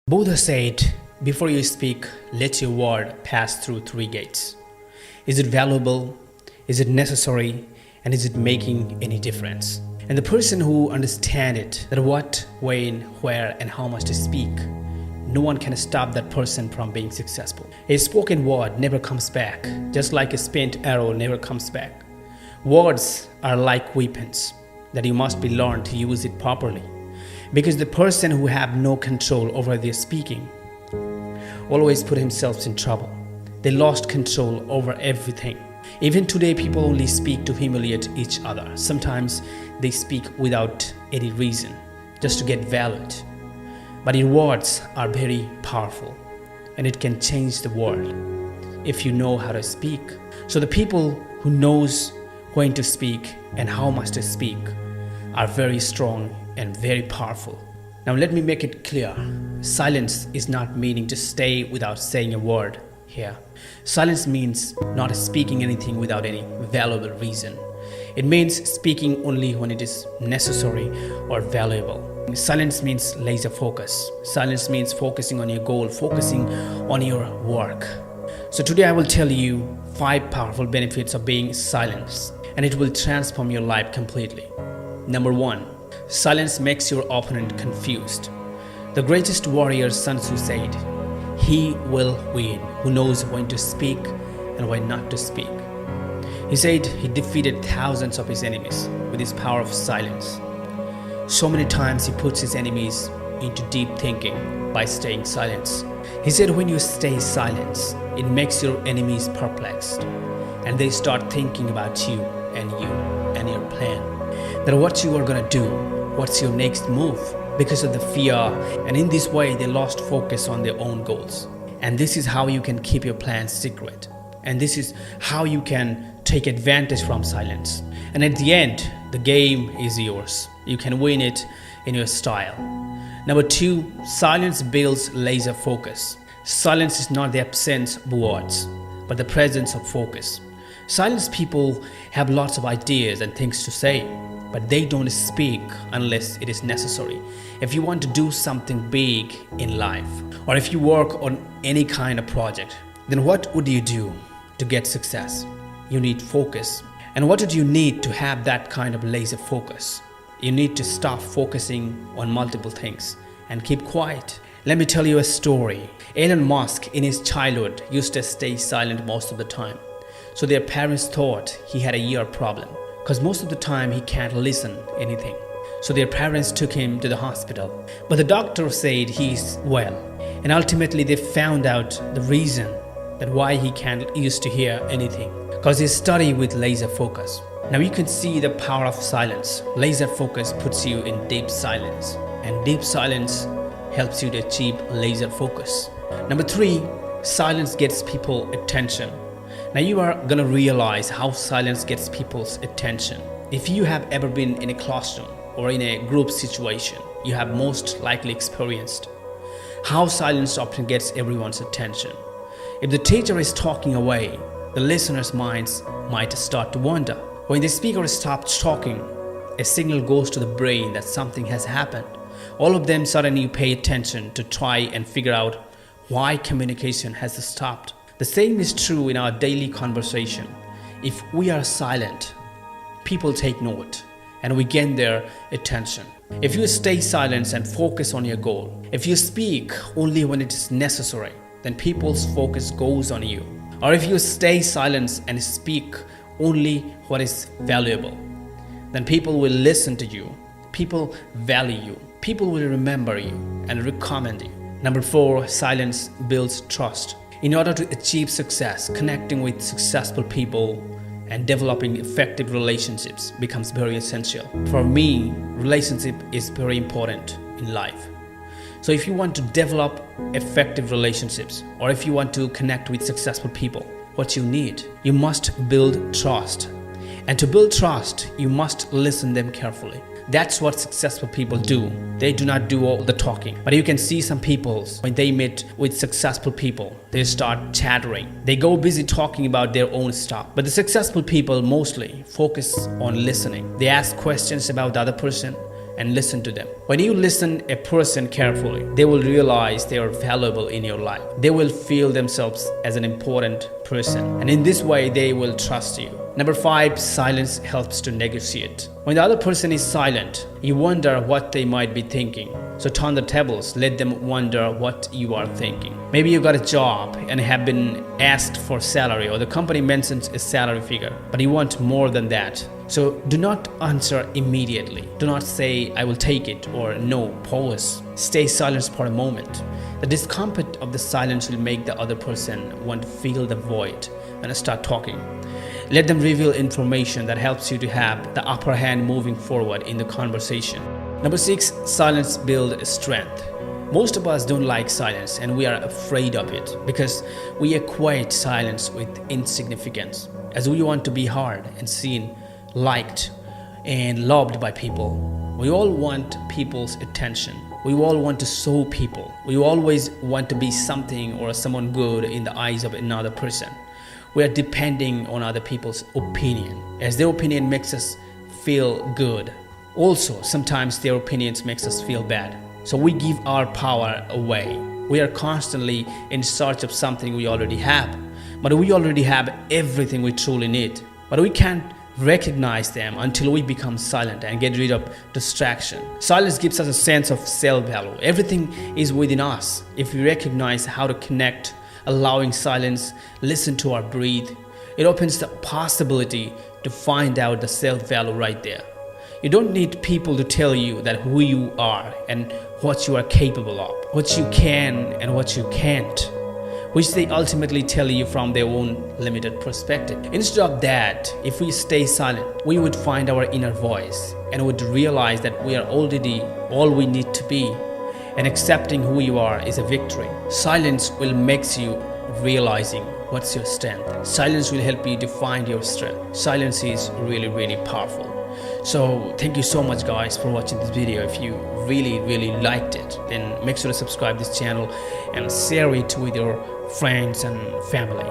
Buddha said, before you speak, let your word pass through three gates. Is it valuable? Is it necessary? And is it making any difference? And the person who understands it, that what, when, where, and how much to speak, no one can stop that person from being successful. A spoken word never comes back, just like a spent arrow never comes back. Words are like weapons that you must be learned to use it properly. Because the person who have no control over their speaking always put himself in trouble. They lost control over everything. Even today, people only speak to humiliate each other. Sometimes they speak without any reason, just to get valued. But your words are very powerful, and it can change the world if you know how to speak. So the people who knows when to speak and how much to speak are very strong and very powerful. Now let me make it clear. Silence is not meaning to stay without saying a word here. Silence means not speaking anything without any valuable reason. It means speaking only when it is necessary or valuable. Silence means laser focus. Silence means focusing on your goal, focusing on your work. So today I will tell you 5 powerful benefits of being silent, and it will transform your life completely. Number 1. Silence makes your opponent confused. The greatest warrior Sun Tzu said, "He will win who knows when to speak and when not to speak." He said he defeated thousands of his enemies with his power of silence. So many times he puts his enemies into deep thinking by staying silent. He said when you stay silent, it makes your enemies perplexed, and they start thinking about you and your plan. That what you are gonna do, what's your next move, because of the fear, and in this way they lost focus on their own goals. And this is how you can keep your plans secret, and this is how you can take advantage from silence. And at the end, the game is yours. You can win it in your style. Number 2, silence builds laser focus. Silence is not the absence of words, but the presence of focus. Silence people have lots of ideas and things to say, but they don't speak unless it is necessary. If you want to do something big in life, or if you work on any kind of project, then what would you do to get success? You need focus. And what do you need to have that kind of laser focus? You need to stop focusing on multiple things and keep quiet. Let me tell you a story. Elon Musk in his childhood used to stay silent most of the time. So their parents thought he had a ear problem, because most of the time he can't listen anything. So their parents took him to the hospital. But the doctor said he's well. And ultimately they found out the reason that why he can't used to hear anything. Because he studied with laser focus. Now you can see the power of silence. Laser focus puts you in deep silence. And deep silence helps you to achieve laser focus. Number 3, silence gets people attention. Now you are gonna realize how silence gets people's attention. If you have ever been in a classroom or in a group situation, you have most likely experienced how silence often gets everyone's attention. If the teacher is talking away, the listeners' minds might start to wander. When the speaker stops talking, a signal goes to the brain that something has happened. All of them suddenly pay attention to try and figure out why communication has stopped. The same is true in our daily conversation. If we are silent, people take note and we gain their attention. If you stay silent and focus on your goal, if you speak only when it is necessary, then people's focus goes on you. Or if you stay silent and speak only what is valuable, then people will listen to you, people value you, people will remember you and recommend you. Number 4, silence builds trust. In order to achieve success, connecting with successful people and developing effective relationships becomes very essential. For me, relationship is very important in life. So if you want to develop effective relationships, or if you want to connect with successful people, what you need, you must build trust. And to build trust, you must listen them carefully. That's what successful people do. They do not do all the talking. But you can see some people, when they meet with successful people, they start chattering. They go busy talking about their own stuff. But the successful people mostly focus on listening. They ask questions about the other person and listen to them. When you listen a person carefully, they will realize they are valuable in your life. They will feel themselves as an important person, and in this way they will trust you. Number 5, silence helps to negotiate. When the other person is silent, you wonder what they might be thinking. So turn the tables, let them wonder what you are thinking. Maybe you got a job and have been asked for salary, or the company mentions a salary figure, but you want more than that. So do not answer immediately. Do not say, I will take it, or no, pause. Stay silent for a moment. The discomfort of the silence will make the other person want to fill the void and start talking. Let them reveal information that helps you to have the upper hand moving forward in the conversation. Number 6, silence builds strength. Most of us don't like silence, and we are afraid of it because we equate silence with insignificance, as we want to be heard and seen, liked and loved by people. We all want people's attention. We all want to show people. We always want to be something or someone good in the eyes of another person. We are depending on other people's opinion, as their opinion makes us feel good. Also, sometimes their opinions makes us feel bad. So we give our power away. We are constantly in search of something we already have, but we already have everything we truly need. But we can't recognize them until we become silent and get rid of distraction. Silence gives us a sense of self-value. Everything is within us. If we recognize how to connect, allowing silence, listen to our breathe, it opens the possibility to find out the self-value right there. You don't need people to tell you that who you are and what you are capable of, what you can and what you can't, which they ultimately tell you from their own limited perspective. Instead of that, if we stay silent, we would find our inner voice and would realize that we are already all we need to be, and accepting who you are is a victory. Silence will make you realizing what's your strength. Silence will help you to find your strength. Silence is really, really powerful. So thank you so much guys for watching this video. If you really liked it, then make sure to subscribe this channel and share it with your friends and family.